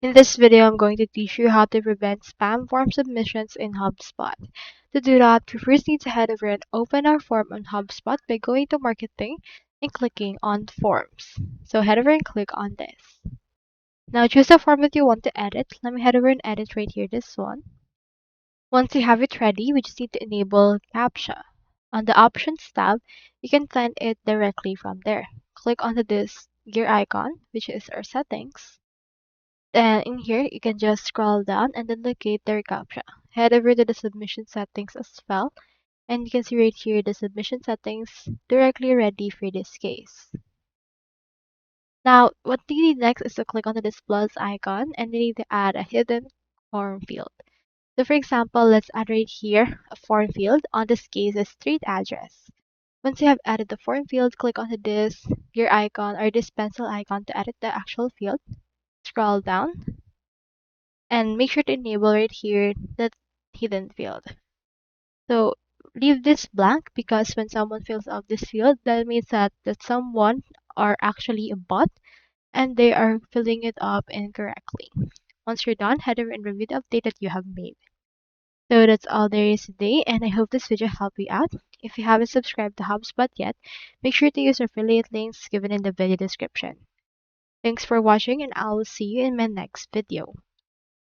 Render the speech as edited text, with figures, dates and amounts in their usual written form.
In this video, I'm going to teach you how to prevent spam form submissions in HubSpot. To do that, you first need to head over and open our form on HubSpot by going to Marketing and clicking on Forms. So head over and click on this. Now choose the form that you want to edit. Let me head over and edit right here, this one. Once you have it ready, we just need to enable CAPTCHA. On the Options tab, you can find it directly from there. Click onto this gear icon, which is our settings. Then in here, you can just scroll down and then locate their CAPTCHA. Head over to the submission settings as well. And you can see right here the submission settings directly ready for this case. Now, what you need next is to click on this plus icon and you need to add a hidden form field. So for example, let's add right here a form field. On this case, a street address. Once you have added the form field, click onto this gear icon or this pencil icon to edit the actual field. Scroll down and make sure to enable right here that hidden field. So leave this blank because when someone fills out this field, that means that someone are actually a bot and they are filling it up incorrectly. Once you're done, head over and review the update that you have made. So that's all there is today, and I hope this video helped you out. If you haven't subscribed to HubSpot yet, make sure to use affiliate links given in the video description. Thanks for watching, and I will see you in my next video.